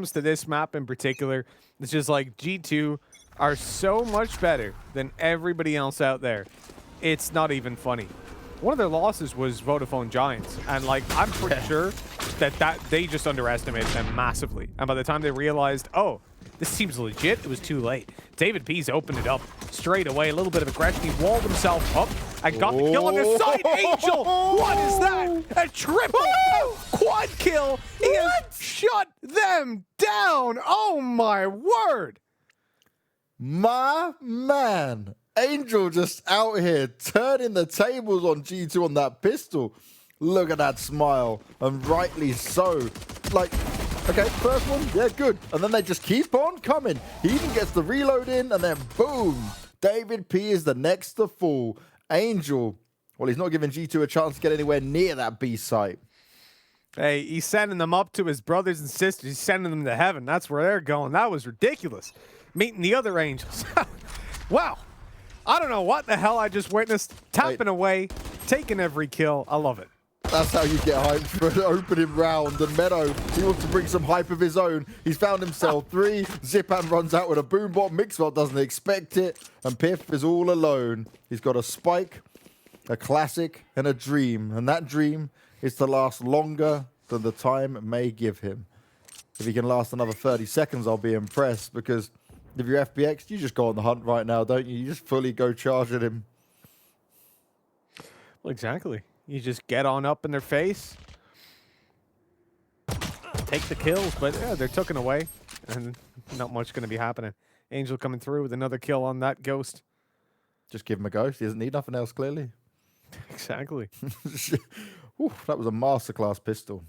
comes to this map in particular, it's just like G2 are so much better than everybody else out there. It's not even funny. One of their losses was Vodafone Giants, and like I'm pretty sure that they just underestimated them massively. And by the time they realized, oh, this seems legit, it was too late. David P's opened it up straight away, a little bit of aggression. He walled himself up and got the kill on his side. Angel, what is that? A triple quad kill. He has shut them down. Oh my word. My man. Angel just out here turning the tables on G2 on that pistol. Look at that smile, and rightly so. Like, okay, first one, yeah, good. And then they just keep on coming. He even gets the reload in, and then boom. David P is the next to fall. Angel, well, he's not giving G2 a chance to get anywhere near that B site. Hey, he's sending them up to his brothers and sisters. He's sending them to heaven. That's where they're going. That was ridiculous. Meeting the other Angels. Wow. I don't know what the hell I just witnessed. Tapping away, taking every kill. I love it. That's how you get hyped for an opening round. And Meadow, he wants to bring some hype of his own. He's found himself 3. Zipan runs out with a boombot. Mixwell doesn't expect it. And Piff is all alone. He's got a spike, a classic, and a dream. And that dream is to last longer than the time may give him. If he can last another 30 seconds, I'll be impressed. Because if you're FPX, you just go on the hunt right now, don't you? You just fully go charge at him. Well, exactly. You just get on up in their face, take the kills, but yeah, they're taken away, and not much going to be happening. Angel coming through with another kill on that ghost. Just give him a ghost. He doesn't need nothing else, clearly. Exactly. Ooh, that was a masterclass pistol.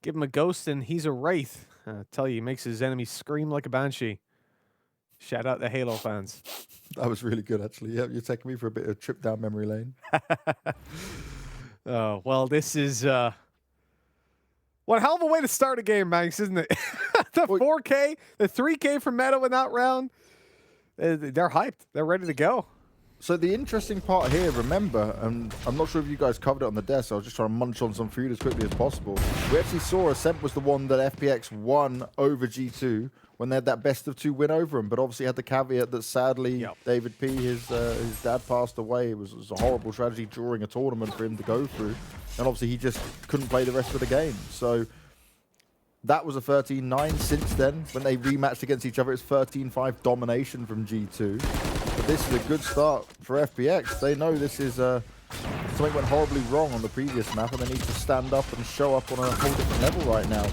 Give him a ghost, and he's a wraith. I tell you, he makes his enemies scream like a banshee. Shout out the Halo fans. That was really good, actually. Yeah, you're taking me for a bit of a trip down memory lane. Oh, well, this is one hell of a way to start a game, Banks, isn't it? The 4K, the 3K from Meadow in that round, they're hyped. They're ready to go. So the interesting part here, remember, and I'm not sure if you guys covered it on the desk, so I was just trying to munch on some food as quickly as possible. We actually saw Ascent was the one that FPX won over G2 when they had that best-of-2 win over him, but obviously had the caveat that sadly David P, his dad passed away. It was a horrible tragedy during a tournament for him to go through, and obviously he just couldn't play the rest of the game. So that was a 13-9 since then. When they rematched against each other, it's 13-5 domination from G2. But this is a good start for FPX. They know this is something went horribly wrong on the previous map, and they need to stand up and show up on a whole different level right now.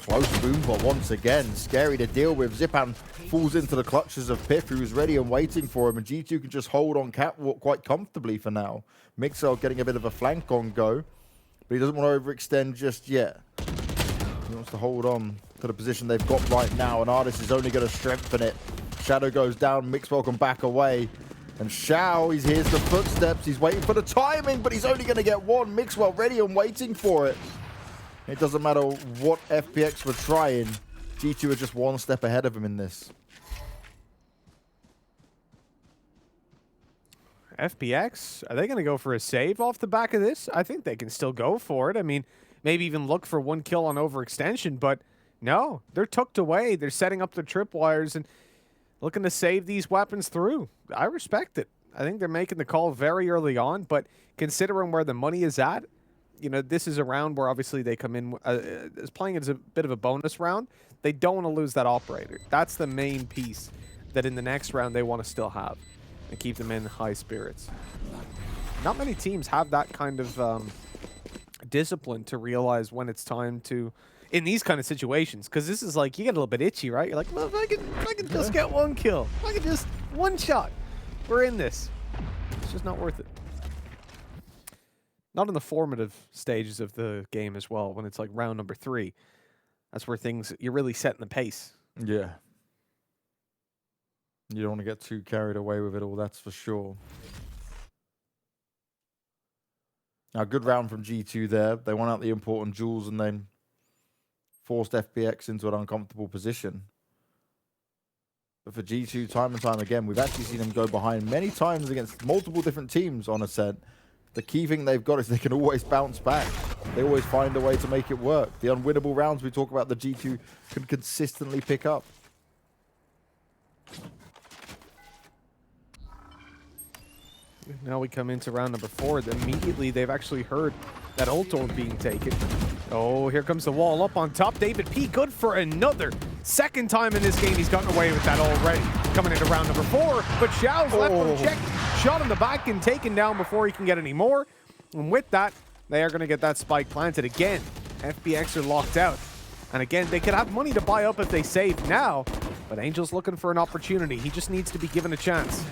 Close boombot once again. Scary to deal with. Zipan falls into the clutches of Piff, who is ready and waiting for him, and G2 can just hold on catwalk quite comfortably for now. Mixel getting a bit of a flank on go, but he doesn't want to overextend just yet. He wants to hold on to the position they've got right now, and Artis is only going to strengthen it. Shadow goes down, Mixwell can back away. And Shao, he hears the footsteps, he's waiting for the timing, but he's only going to get one. Mixwell ready and waiting for it. It doesn't matter what FPX were trying, G2 are just one step ahead of him in this. FPX, are they going to go for a save off the back of this? I think they can still go for it. I mean, maybe even look for one kill on overextension, but no, they're tucked away. They're setting up their tripwires and looking to save these weapons through. I respect it. I think they're making the call very early on, but considering where the money is at, you know, this is a round where obviously they come in as playing as a bit of a bonus round. They don't want to lose that operator. That's the main piece that in the next round they want to still have and keep them in high spirits. Not many teams have that kind of discipline to realize when it's time to, in these kind of situations, because this is like, you get a little bit itchy, right? You're like, well, if I can just get one kill, if I can just one shot, we're in this. It's just not worth it. Not in the formative stages of the game as well, when it's like round number 3. That's where things, you're really setting the pace. Yeah. You don't want to get too carried away with it all, that's for sure. Now, good round from G2 there. They won out the important jewels and then forced FPX into an uncomfortable position. But for G2, time and time again, we've actually seen them go behind many times against multiple different teams on Ascent. The key thing they've got is they can always bounce back. they always find a way to make it work. The unwinnable rounds we talk about, the G2 can consistently pick up. Now we come into round number 4. Immediately, they've actually heard that ult orb being taken. Oh, here comes the wall up on top. David P, good for another. Second time in this game, he's gotten away with that already. Coming into round number 4, but Xiao's left from check. Shot in the back and taken down before he can get any more. And with that, they are going to get that spike planted again. FPX are locked out. And again, they could have money to buy up if they save now. But Angel's looking for an opportunity. He just needs to be given a chance.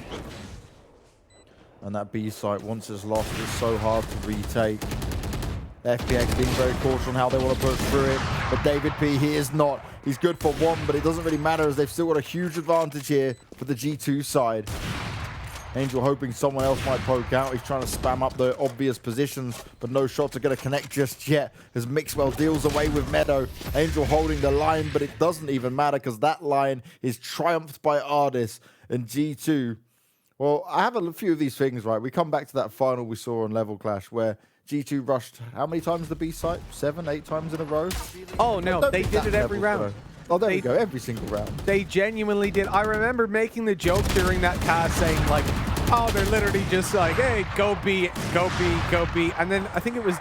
And that B site, once it's lost, is so hard to retake. FPX being very cautious on how they want to push through it. But David P, he is not. He's good for 1, but it doesn't really matter as they've still got a huge advantage here for the G2 side. Angel hoping someone else might poke out. He's trying to spam up the obvious positions, but no shots are going to connect just yet as Mixwell deals away with Meadow. Angel holding the line, but it doesn't even matter because that line is triumphed by Ardis and G2. Well, I have a few of these things, right? We come back to that final we saw on Level Clash where G2 rushed how many times the B site? 7, 8 times in a row? Oh, no, they did it every round. Oh, there we go, every single round. They genuinely did. I remember making the joke during that cast saying, like, oh, they're literally just like, hey, go B, go B, go B. And then I think it was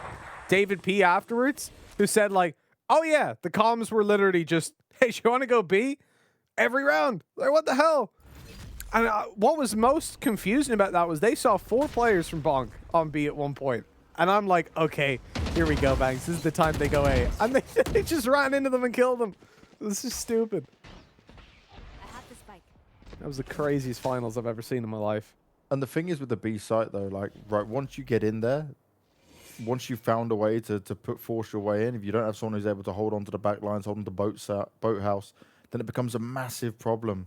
David P afterwards who said, like, oh, yeah, the comms were literally just, hey, you want to go B? Every round. Like, what the hell? And what was most confusing about that was they saw 4 players from Bonk on B at one point. And I'm like, okay, here we go, Banks. This is the time they go A. And they just ran into them and killed them. This is stupid. I have the spike. That was the craziest finals I've ever seen in my life. And the thing is with the B site, though, like, right, once you get in there, once you've found a way to force your way in, if you don't have someone who's able to hold on to the back lines, hold on to the boathouse, then it becomes a massive problem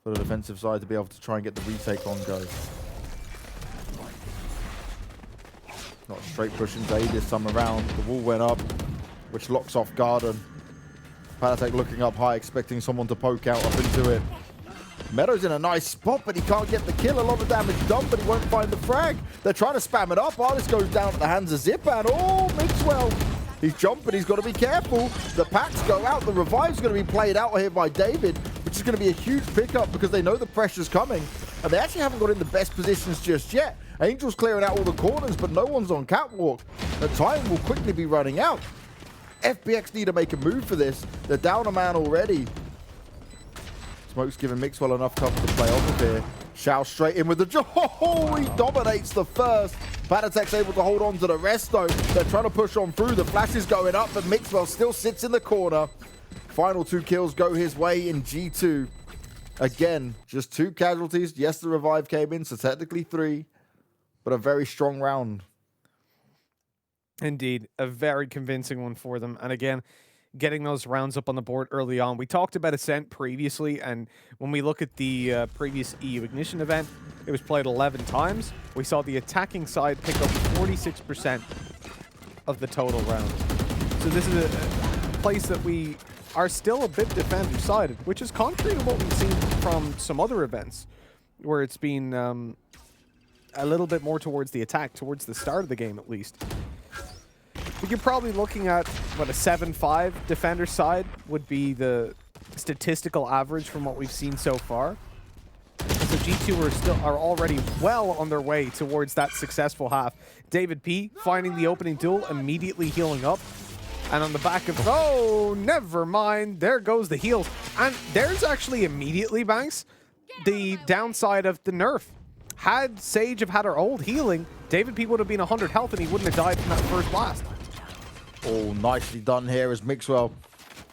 for the defensive side to be able to try and get the retake on go. Not straight pushing Zay this time around. The wall went up, which locks off Garden. Panatek looking up high, expecting someone to poke out up into it. Meadow's in a nice spot, but he can't get the kill. A lot of damage done, but he won't find the frag. They're trying to spam it up. Artist goes down at the hands of Zipan. Oh, Mixwell. He's jumping. He's got to be careful. The packs go out. The revive's going to be played out here by David, which is going to be a huge pickup because they know the pressure's coming. And they actually haven't got in the best positions just yet. Angel's clearing out all the corners, but no one's on catwalk. The time will quickly be running out. FPX need to make a move for this. They're down a man already. Smoke's giving Mixwell enough cover to play off of here. Xiao straight in with the... Oh, he dominates the first. Panatek's able to hold on to the rest, though. They're trying to push on through. The flash is going up, but Mixwell still sits in the corner. Final 2 kills go his way in G2. Again, just 2 casualties. Yes, the revive came in, so technically 3. But a very strong round. Indeed, a very convincing one for them. And again, getting those rounds up on the board early on. We talked about Ascent previously, and when we look at the previous EU Ignition event, it was played 11 times. We saw the attacking side pick up 46% of the total rounds. So this is a place that we are still a bit defender-sided, which is contrary to what we've seen from some other events, where it's been a little bit more towards the attack, towards the start of the game at least. You're probably looking at, what, a 7-5 defender side would be the statistical average from what we've seen so far. So G2 are already well on their way towards that successful half. David P finding the opening duel, immediately healing up. And on the back of, oh, never mind. There goes the heals. And there's actually immediately, Banks, the downside of the nerf. Had Sage have had her old healing, David P would have been 100 health and he wouldn't have died from that first blast. Oh, nicely done here as Mixwell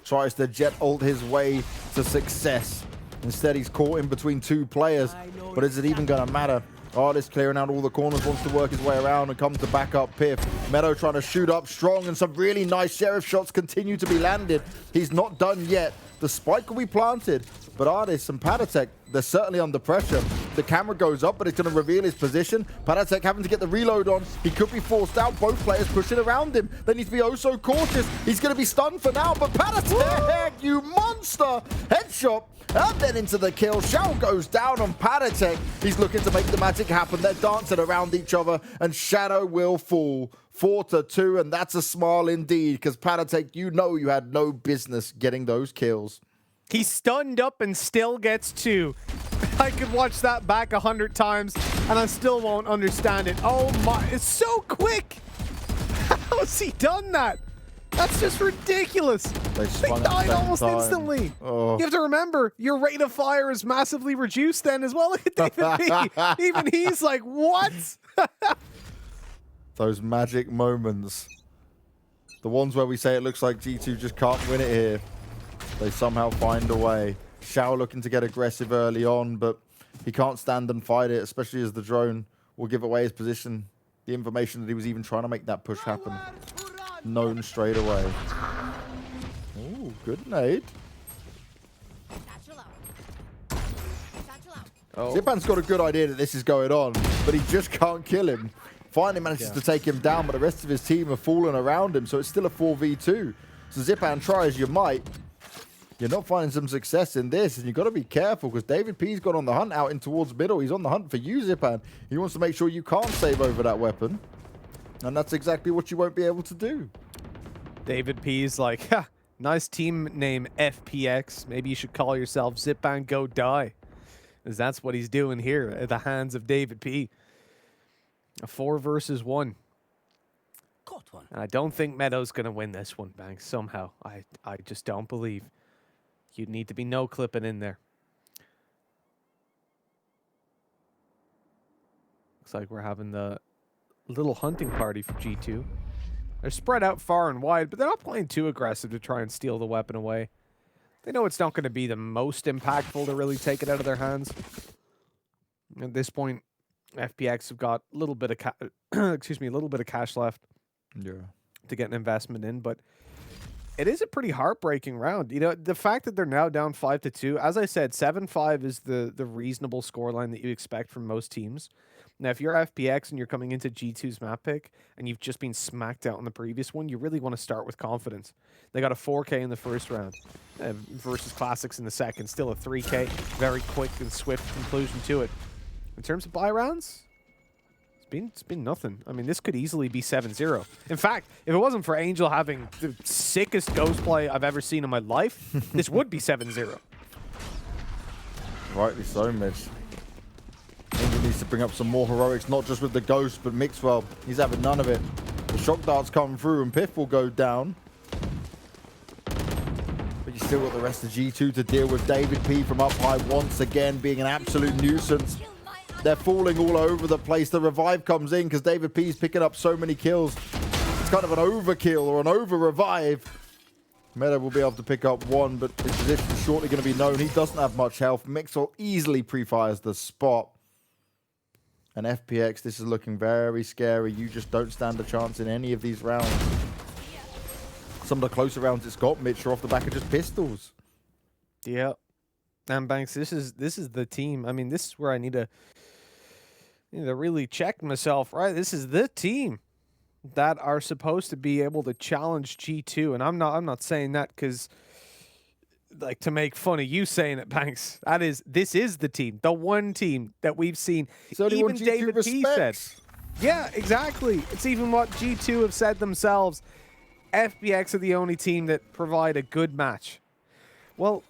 tries to jet ult his way to success. Instead, he's caught in between 2 players. But is it even going to matter? Artist clearing out all the corners, wants to work his way around and comes to back up Piff. Meadow trying to shoot up strong, and some really nice Sheriff shots continue to be landed. He's not done yet. The spike will be planted, but Artist and Panatek, they're certainly under pressure. The camera goes up, but it's going to reveal his position. Panatek having to get the reload on. He could be forced out. Both players pushing around him. They need to be oh so cautious. He's going to be stunned for now, but Panatek, you monster! Headshot headshot, and then into the kill. Shao goes down on Padatek. He's looking to make the magic happen. They're dancing around each other, and Shadow will fall. 4-2, and that's a smile indeed, because Padatek, you know you had no business getting those kills. He's stunned up and still gets 2. I could watch that back 100 times, and I still won't understand it. Oh my, it's so quick. How has he done that? That's just ridiculous. They died almost instantly. Oh. You have to remember, your rate of fire is massively reduced then as well. Look at David P. Even he's like, what? Those magic moments. The ones where we say it looks like G2 just can't win it here. They somehow find a way. Shao looking to get aggressive early on, but he can't stand and fight it, especially as the drone will give away his position. The information that he was even trying to make that push happen. Known straight away. Ooh, good nade. Oh. Zipan's got a good idea that this is going on, but he just can't kill him. Finally manages to take him down, but the rest of his team have fallen around him, so it's still a 4v2. So Zipan, try as you might, you're not finding some success in this, and you've got to be careful, because David P's gone on the hunt out in towards middle. He's on the hunt for you, Zipan. He wants to make sure you can't save over that weapon, and that's exactly what you won't be able to do. David P's like, ha, nice team name FPX. Maybe you should call yourself Zipan Go Die. Because that's what he's doing here at the hands of David P. A 4 versus 1. Caught one. And I don't think Meadow's going to win this one, Banks, somehow. I just don't believe. You'd need to be no-clipping in there. Looks like we're having the little hunting party for G2. They're spread out far and wide, but they're not playing too aggressive to try and steal the weapon away. They know it's not going to be the most impactful to really take it out of their hands. At this point, FPX have got a little bit of a little bit of cash left to get an investment in, but it is a pretty heartbreaking round. You know, the fact that they're now down 5-2, as I said, 7-5 is the reasonable scoreline that you expect from most teams. Now, if you're FPX and you're coming into G2's map pick and you've just been smacked out in the previous one, you really want to start with confidence. They got a 4K in the first round versus Classics in the second. Still a 3K. Very quick and swift conclusion to it. In terms of buy rounds, it's been nothing. I mean, this could easily be 7-0. In fact, if it wasn't for Angel having the sickest ghost play I've ever seen in my life, this would be 7-0. Rightly so, Mitch. Angel needs to bring up some more heroics, not just with the ghost, but Mixwell. He's having none of it. The shock darts come through and Piff will go down. But you still got the rest of G2 to deal with. David P from up high once again being an absolute nuisance. They're falling all over the place. The revive comes in because David P's picking up so many kills. It's kind of an overkill or an over-revive. Meta will be able to pick up one, but his position is shortly going to be known. He doesn't have much health. Mixwell easily pre-fires the spot. And FPX, this is looking very scary. You just don't stand a chance in any of these rounds. Some of the closer rounds it's got, Mitch, are off the back of just pistols. Yeah. And Banks, this is the team. I mean, this is where I need to really check myself, right? This is the team that are supposed to be able to challenge G2. And I'm not saying that because like to make fun of you saying it, Banks. This is the team, the one team that we've seen. Even David P said. Yeah, exactly. It's even what G2 have said themselves. FPX are the only team that provide a good match. Well,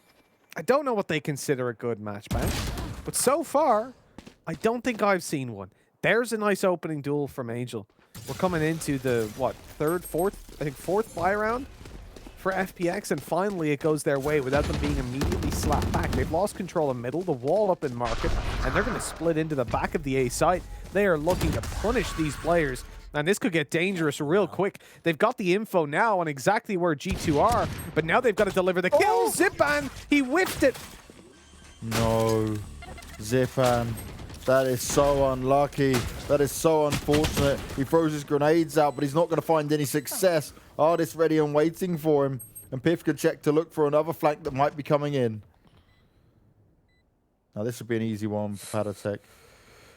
I don't know what they consider a good match, Banks, but so far, I don't think I've seen one. There's a nice opening duel from Angel. We're coming into the, what, fourth buy round for FPX, and finally it goes their way without them being immediately slapped back. They've lost control of middle, the wall up in market, and they're going to split into the back of the A site. They are looking to punish these players, and this could get dangerous real quick. They've got the info now on exactly where G2 are, but now they've got to deliver the kill. Oh! Zipan, he whiffed it. No, Zipan. That is so unlucky. That is so unfortunate. He throws his grenades out, but he's not going to find any success. Artist ready and waiting for him. And Piff could check to look for another flank that might be coming in. Now this would be an easy one for Padatek.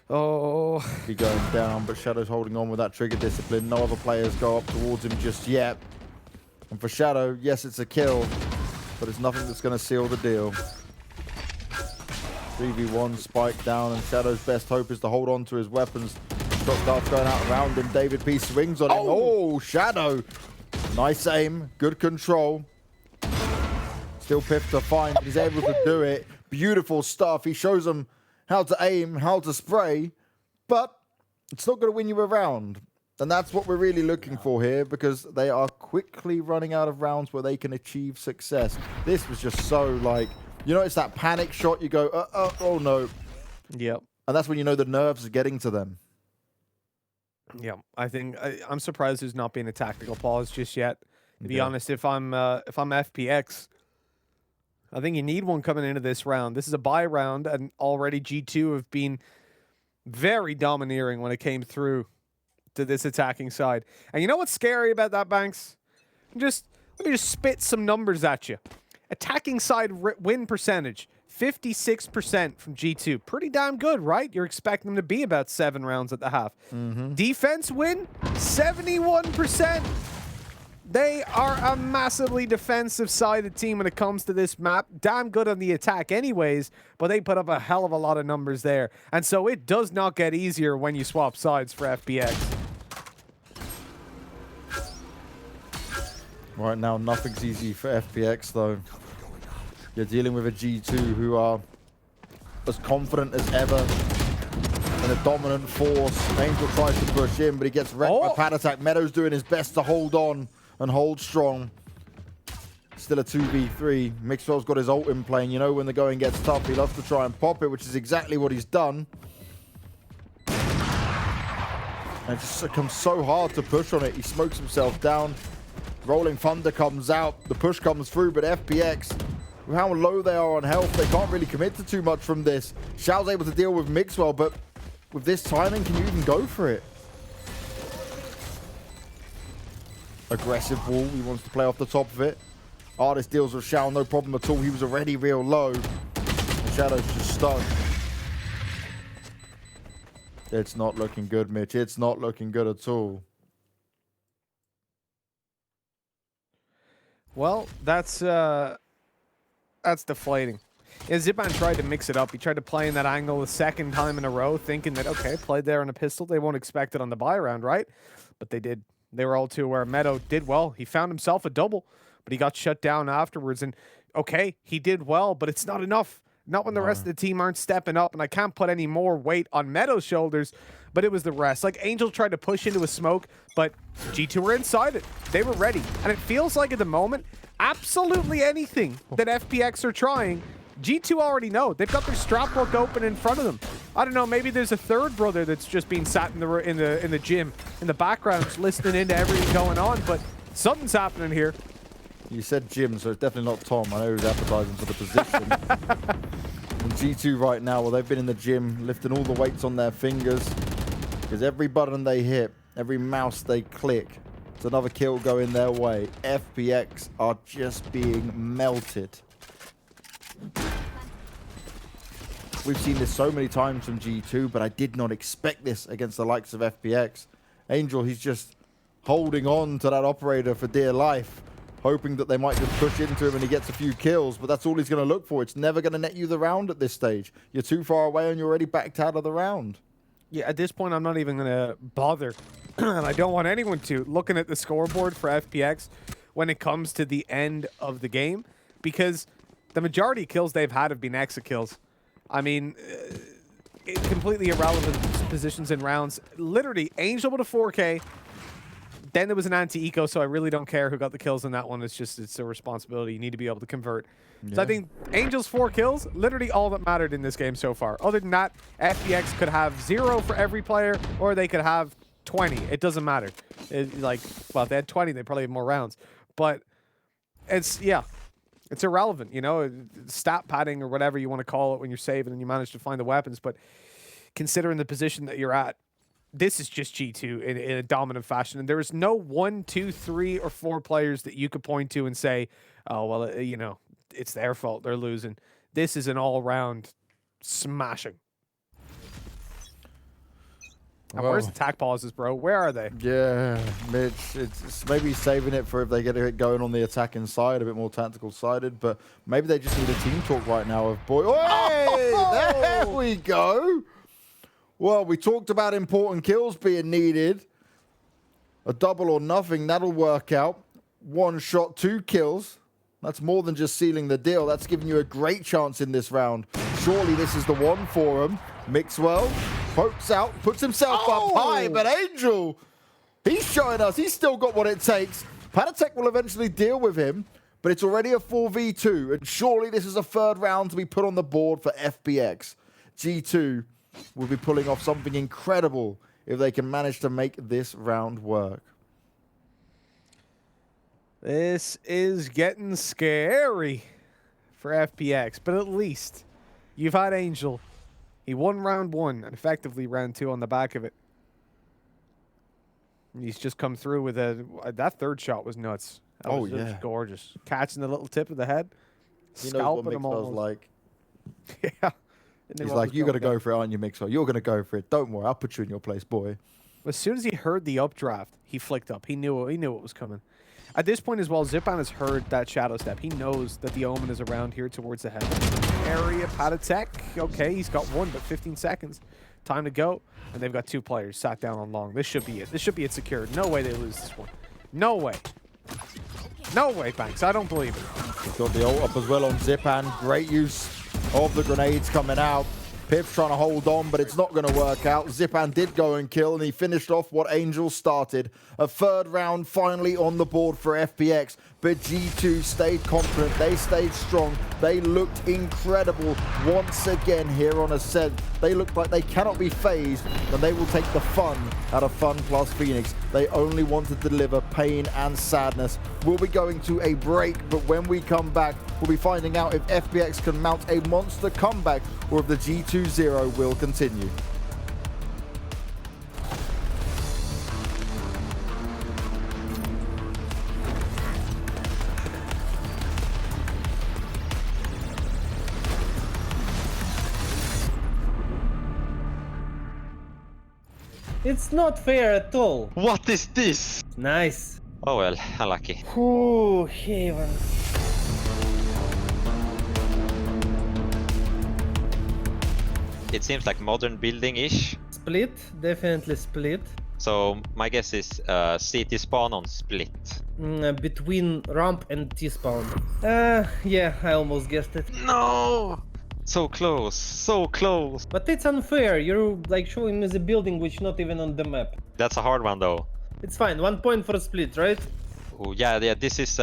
Oh. Be going down, but Shadow's holding on with that trigger discipline. No other players go up towards him just yet. And for Shadow, yes, it's a kill. but it's nothing that's going to seal the deal. 3v1, Spike down, and Shadow's best hope is to hold on to his weapons. Shot starts going out around him. David P swings on him. Oh, Shadow. Nice aim, good control. Still Piff to find, but he's able to do it. Beautiful stuff. He shows them how to aim, how to spray, but it's not going to win you a round. And that's what we're really looking for here, because they are quickly running out of rounds where they can achieve success. This was just so like, you know, it's that panic shot. You go, oh no. Yep. And that's when you know the nerves are getting to them. Yeah, I think I'm surprised there's not been a tactical pause just yet. To be honest, if I'm FPX, I think you need one coming into this round. This is a bye round, and already G2 have been very domineering when it came through to this attacking side. And you know what's scary about that, Banks? Let me just spit some numbers at you. Attacking side win percentage, 56% from G2. Pretty damn good, right? You're expecting them to be about 7 rounds at the half. Defense win, 71%. They are a massively defensive-sided team when it comes to this map. Damn good on the attack anyways, but they put up a hell of a lot of numbers there. And so it does not get easier when you swap sides for FPX. Right now, nothing's easy for FPX, though. You're dealing with a G2 who are as confident as ever and a dominant force. Angel tries to push in, but he gets wrecked by pad attack. Meadow's doing his best to hold on and hold strong. Still a 2v3. Mixwell's got his ult in play. You know when the going gets tough, he loves to try and pop it, which is exactly what he's done. And it just becomes so hard to push on it. He smokes himself down. Rolling Thunder comes out. The push comes through, but FPX, with how low they are on health, they can't really commit to too much from this. Xiao's able to deal with Mixwell, but with this timing, can you even go for it? Aggressive wall. He wants to play off the top of it. Artist deals with Xiao, no problem at all. He was already real low. And Shadow's just stuck. It's not looking good, Mitch. It's not looking good at all. Well, that's deflating. Yeah, Zipman tried to mix it up. He tried to play in that angle the second time in a row, thinking that, okay, played there on a pistol. They won't expect it on the buy round, right? But they did. They were all too aware. Meadow did well. He found himself a double, but he got shut down afterwards. And, okay, he did well, but it's not enough. Not when the rest of the team aren't stepping up. And I can't put any more weight on Meadow's shoulders, but it was the rest. Like, Angel tried to push into a smoke, but G2 were inside it. They were ready. And it feels like at the moment, absolutely anything that FPX are trying, G2 already know. They've got their strap book open in front of them. I don't know, maybe there's a third brother that's just being sat in the gym in the background just listening into everything going on, but something's happening here. You said Jim, so it's definitely not Tom. I know he's advertising for the position. And G2 right now, well, they've been in the gym, lifting all the weights on their fingers, because every button they hit, every mouse they click, it's another kill going their way. FPX are just being melted. We've seen this so many times from G2, but I did not expect this against the likes of FPX. Angel, he's just holding on to that operator for dear life, hoping that they might just push into him and he gets a few kills, but that's all he's going to look for. It's never going to net you the round at this stage. You're too far away and you're already backed out of the round. Yeah, at this point, I'm not even going to bother, and I don't want anyone to, looking at the scoreboard for FPX when it comes to the end of the game, because the majority of kills they've had have been exit kills. I mean, completely irrelevant positions in rounds. Literally, Angel with a 4K, then there was an anti-eco, so I really don't care who got the kills in that one. It's a responsibility. You need to be able to convert. Yeah. So I think Angel's 4 kills, literally all that mattered in this game so far. Other than that, FPX could have 0 for every player, or they could have 20. It doesn't matter. Well, if they had 20, they probably have more rounds. But it's irrelevant, you know, stat padding or whatever you want to call it when you're saving and you manage to find the weapons. But considering the position that you're at, this is just G2 in a dominant fashion. And there is no 1, 2, 3, or 4 players that you could point to and say, oh, well, you know, it's their fault. They're losing. This is an all-round smashing. And where's attack pauses, bro? Where are they? Yeah, Mitch, it's maybe saving it for if they get it going on the attacking side, a bit more tactical sided, but maybe they just need a team talk right now of boy. Hey, there we go. Well, we talked about important kills being needed. A double or nothing, that'll work out. 1 shot, 2 kills. That's more than just sealing the deal. That's giving you a great chance in this round. Surely this is the one for him. Mixwell pokes out, puts himself up high, but Angel, he's showing us he's still got what it takes. Patatek will eventually deal with him, but it's already a 4v2, and surely this is a 3rd round to be put on the board for FPX. G2 will be pulling off something incredible if they can manage to make this round work. This is getting scary for FPX, but at least you've had Angel. He won round 1 and effectively round 2 on the back of it. And he's just come through with that 3rd shot was nuts. That was just gorgeous. Catching the little tip of the head. He knows what Scalping him Mixwell's almost. like. Yeah. He's like, you got to go for it, aren't you, Mixwell? You're going to go for it. Don't worry, I'll put you in your place, boy. As soon as he heard the updraft, he flicked up. He knew it was coming. At this point as well, Zipan has heard that shadow step. He knows that the Omen is around here towards the head. Area Patatek. Okay, he's got 1, but 15 seconds. Time to go. And they've got 2 players sat down on long. This should be it. This should be it secured. No way they lose this one. No way. No way, Banks. I don't believe it. He's got the ult up as well on Zipan. Great use of the grenades coming out. Pip's trying to hold on, but it's not going to work out. Zipan did go and kill, and he finished off what Angel started. A 3rd round finally on the board for FPX, but G2 stayed confident. They stayed strong. They looked incredible once again here on Ascent. They look like they cannot be phased, and they will take the fun out of FunPlus Phoenix. They only want to deliver pain and sadness. We'll be going to a break, but when we come back, we'll be finding out if FPX can mount a monster comeback or if the G2-0 will continue. It's not fair at all. What is this? Nice. Oh well, unlucky. Ooh, Haven. It seems like modern building-ish. Split, definitely split. So my guess is CT spawn on split. Between ramp and T-spawn. Yeah, I almost guessed it. No! So close, so close. But it's unfair, you're like showing me the building which not even on the map. That's a hard one though. It's fine, 1 point for a split, right? Oh yeah, this is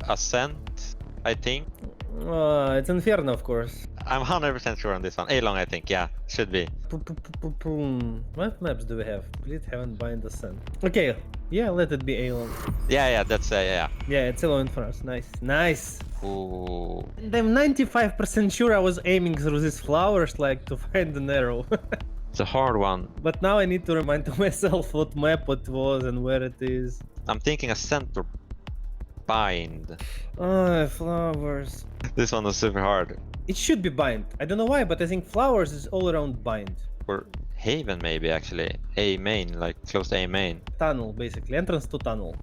Ascent, I think. It's Inferno, of course. I'm 100% sure on this one. A-long, I think, yeah, should be. What maps do we have? Split, Heaven, Bind, Ascent. Okay, yeah, let it be A-long. Yeah, that's yeah. Yeah, it's A-long for us, nice. Nice! Ooh. And I'm 95% sure I was aiming through these flowers like to find an arrow. It's a hard one. But now I need to remind myself what map it was and where it is. I'm thinking Ascent or Bind. Oh, flowers. This one was super hard. It should be bind. I don't know why, but I think flowers is all around bind. Or Haven maybe actually. A main, like close to A main. Tunnel, basically. Entrance to tunnel.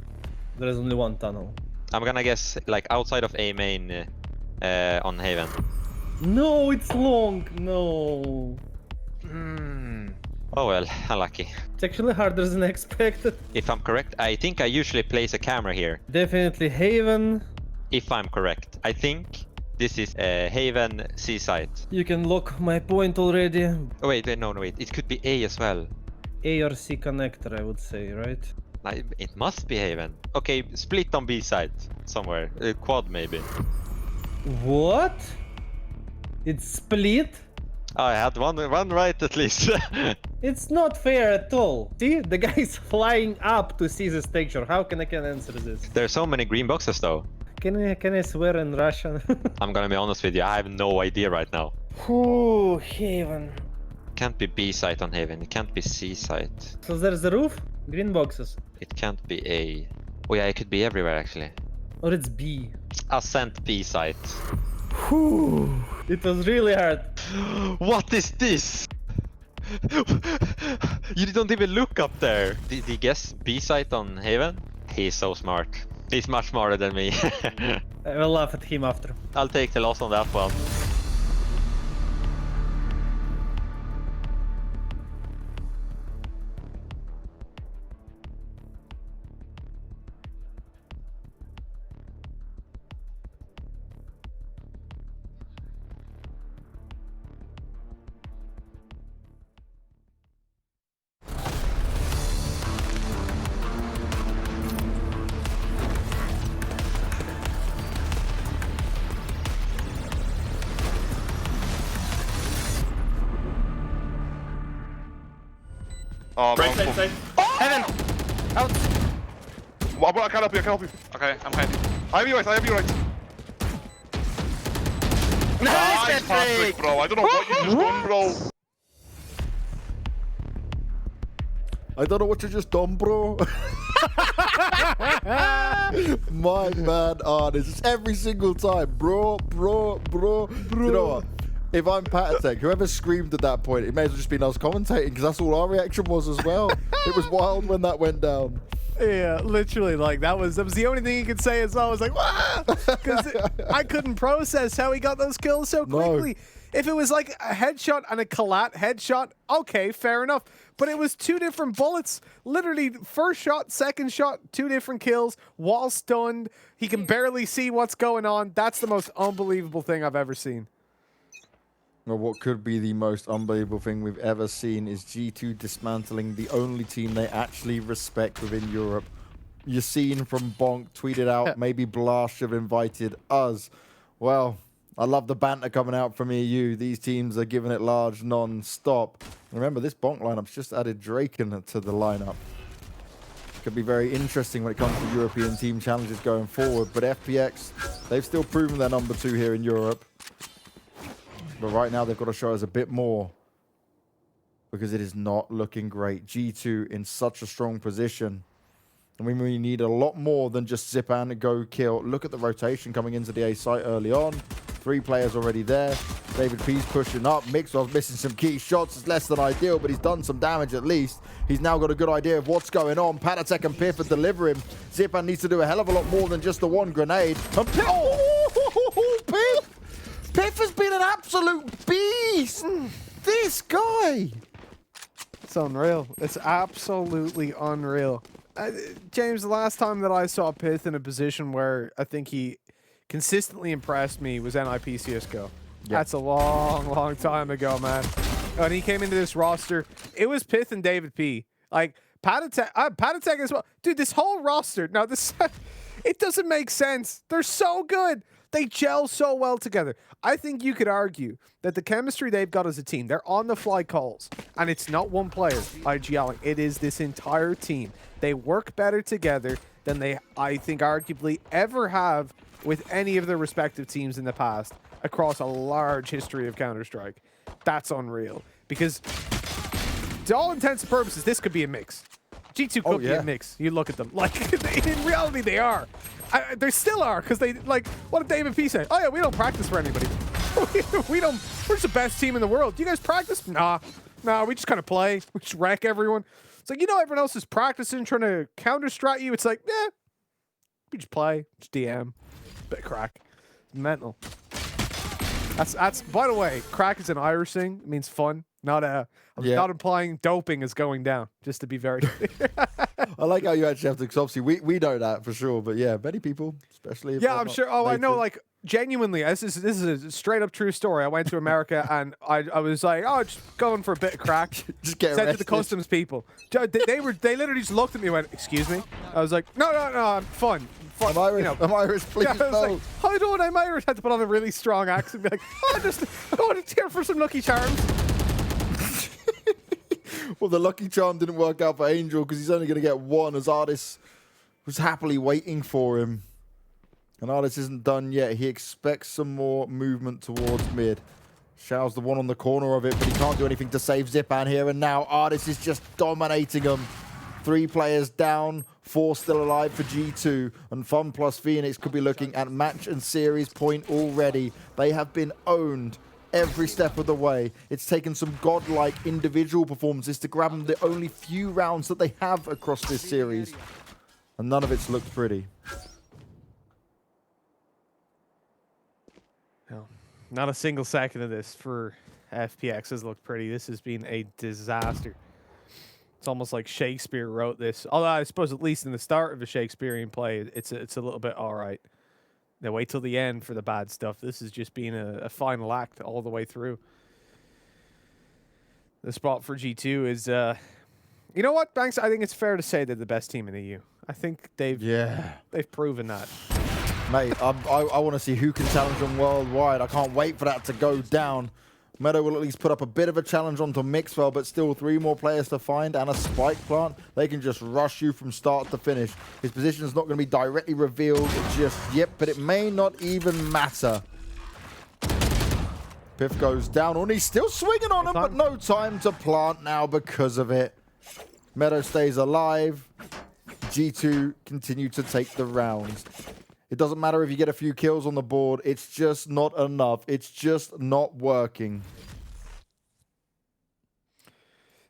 There is only one tunnel. I'm gonna guess like outside of A main on Haven. No, it's long. No. Oh well, unlucky. It's actually harder than I expected. If I'm correct, I think I usually place a camera here. Definitely Haven. If I'm correct. I think this is Haven seaside. You can lock my point already. Oh wait, no, wait. It could be A as well. A or C connector, I would say, right? It must be Haven. Okay, split on B side somewhere. Quad maybe. What? It's split? Oh, I had one right at least. It's not fair at all. See, the guy is flying up to see this texture. How can I answer this? There's so many green boxes though. Can I swear in Russian? I'm gonna be honest with you, I have no idea right now. Ooh, Haven. Can't be B side on Haven, it can't be C side. So there's the roof? Green boxes. It can't be A. Oh yeah, it could be everywhere actually. Or it's B. Ascent B side. Whew. It was really hard. What is this? You don't even look up there. Did he guess B site on Haven? He's so smart. He's much smarter than me. I will laugh at him after. I'll take the loss on that one. Oh, Right man. side, side. Heaven! Out! I can't help you, I can't help you. Okay, I'm hiding. I have you right, I have you right. Nice, Patrick, bro. I don't know what you just done, bro. I don't know what you just done, bro. My man, this is every single time, bro. You know what? If I'm Patatech, whoever screamed at that point, it may as well just been us commentating because that's all our reaction was as well. It was wild when that went down. Yeah, literally, like that was the only thing he could say as well. I was like, "Wah!" Because I couldn't process how he got those kills so quickly. If it was like a headshot and a collat headshot, okay, fair enough. But it was two different bullets. Literally, first shot, second shot, two different kills, while stunned. He can barely see what's going on. That's the most unbelievable thing I've ever seen. Well, what could be the most unbelievable thing we've ever seen is G2 dismantling the only team they actually respect within Europe. Yassine from Bonk tweeted out, maybe Blast should have invited us. Well, I love the banter coming out from EU. These teams are giving it large non-stop. Remember, this Bonk lineup's just added Draken to the lineup. Could be very interesting when it comes to European team challenges going forward. But FPX, they've still proven they're number 2 here in Europe. But right now, they've got to show us a bit more because it is not looking great. G2 in such a strong position. And we need a lot more than just Zipan and go kill. Look at the rotation coming into the A site early on. 3 players already there. David P's pushing up. Mixwell's missing some key shots. It's less than ideal, but he's done some damage at least. He's now got a good idea of what's going on. Patatech and Piff are delivering. Zipan needs to do a hell of a lot more than just the one grenade. And Piff! Oh, Piff! Piff has been an absolute beast! This guy! It's unreal. It's absolutely unreal. James, the last time that I saw Pith in a position where I think he consistently impressed me was NIP CSGO. Yep. That's a long time ago, man. When he came into this roster, it was Pith and David P. Like, Patatech as well. Dude, this whole roster, now this, it doesn't make sense. They're so good. They gel so well together. I think you could argue that the chemistry they've got as a team, they're on-the-fly calls, and it's not one player IGLing. It is this entire team. They work better together than they, I think, arguably ever have with any of their respective teams in the past across a large history of Counter-Strike. That's unreal. Because to all intents and purposes, this could be a mix. G2 could be a mix. You look at them. Like, in reality, they are. They still are, because they, like, what did David P say? Oh, yeah, we don't practice for anybody. We're just the best team in the world. Do you guys practice? Nah, we just kind of play. We just wreck everyone. It's like, you know, everyone else is practicing, trying to counter-strat you. It's like, we just play. Just DM. Bit of crack. Mental. That's, by the way, crack is an Irish thing. It means fun. Not implying doping is going down, just to be very clear. I like how you actually have to, because obviously we know that for sure, but yeah, many people, especially if I'm sure. Oh, I know, like, genuinely, this is a straight up true story. I went to America and I was like, oh, just going for a bit of crack. Just get said arrested. to the customs people. They literally just looked at me and went, excuse me? I was like, no, I'm fun. I'm Irish, you know. I'm Irish, please Yeah, I was no. like, how do I'm Irish? I had to put on a really strong accent and be like, oh, just going here for some Lucky Charms. Well, the Lucky Charm didn't work out for Angel because he's only going to get one, as Artis was happily waiting for him. And Artis isn't done yet. He expects some more movement towards mid. Shao's the one on the corner of it, but he can't do anything to save Zipan here. And now Artis is just dominating him. 3 players down, 4 still alive for G2. And FunPlus Phoenix could be looking at match and series point already. They have been owned every step of the way. It's taken some godlike individual performances to grab them the only few rounds that they have across this series. And none of it's looked pretty. No, not a single second of this for FPX has looked pretty. This has been a disaster. It's almost like Shakespeare wrote this. Although I suppose at least in the start of a Shakespearean play, it's a little bit all right. Now wait till the end for the bad stuff. This has just been a final act all the way through. The spot for G2 is, you know what, Banks? I think it's fair to say they're the best team in the EU. I think they've proven that. Mate, I want to see who can challenge them worldwide. I can't wait for that to go down. Meadow will at least put up a bit of a challenge onto Mixwell, but still 3 more players to find and a spike plant. They can just rush you from start to finish. His position is not going to be directly revealed just yet, but it may not even matter. Piff goes down, and he's still swinging on him, but no time to plant now because of it. Meadow stays alive. G2 continue to take the rounds. It doesn't matter if you get a few kills on the board. It's just not enough. It's just not working.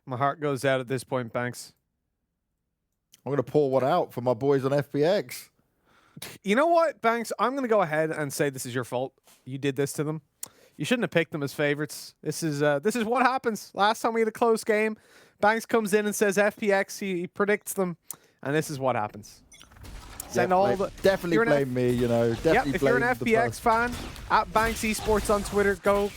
My heart goes out at this point, Banks. I'm going to pour one out for my boys on FPX. You know what, Banks? I'm going to go ahead and say this is your fault. You did this to them. You shouldn't have picked them as favorites. This is what happens. Last time we had a close game, Banks comes in and says FPX. He predicts them, and this is what happens. Send all the, definitely blame me, you know. Definitely if you're an FPX fan, at Banks Esports on Twitter, go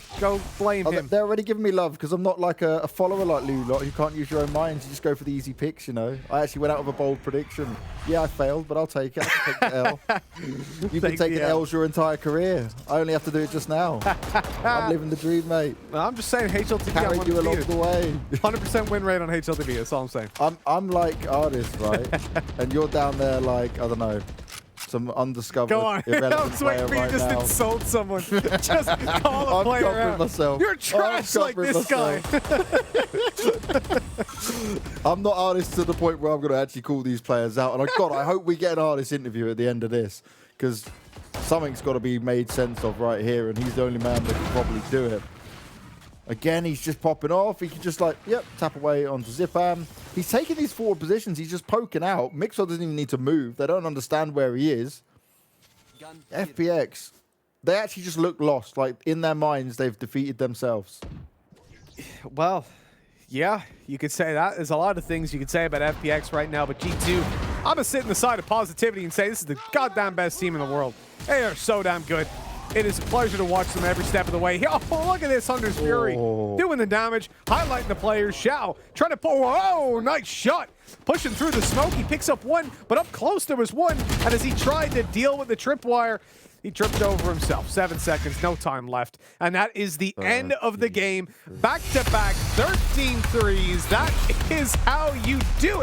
blame him. They're already giving me love because I'm not like a follower like Lou lot who can't use your own minds. You just go for the easy picks, you know. I actually went out with a bold prediction. Yeah, I failed, but I'll take it. I'll take the L. You've been taking L's your entire career. I only have to do it just now. I'm living the dream, mate. Well, I'm just saying HLTV. Carried you along the way. 100% win rate on HLTV. That's all I'm saying. I'm like artist, right? And you're down there like, I don't know, some undiscovered. Go on. I was waiting for you just to insult someone. Just call a player out. Myself. You're trash like this guy. I'm not artist to the point where I'm going to actually call these players out. And I hope we get an artist interview at the end of this, because something's got to be made sense of right here, and he's the only man that can probably do it. Again, he's just popping off. He can just tap away onto Zipam. He's taking these forward positions. He's just poking out. Mixwell doesn't even need to move. They don't understand where he is. FPX, they actually just look lost. Like, in their minds, they've defeated themselves. Well, yeah, you could say that. There's a lot of things you could say about FPX right now, but G2, I'm going to sit on the side of positivity and say this is the goddamn best team in the world. They are so damn good. It is a pleasure to watch them every step of the way. Oh, look at this, Hunter's Fury. Doing the damage, highlighting the players. Xiao trying to pull. Oh, nice shot. Pushing through the smoke. He picks up one, but up close there was one. And as he tried to deal with the tripwire, he tripped over himself. 7 seconds, no time left. And that is the end of the game. Back-to-back 13 threes. That is how you do it.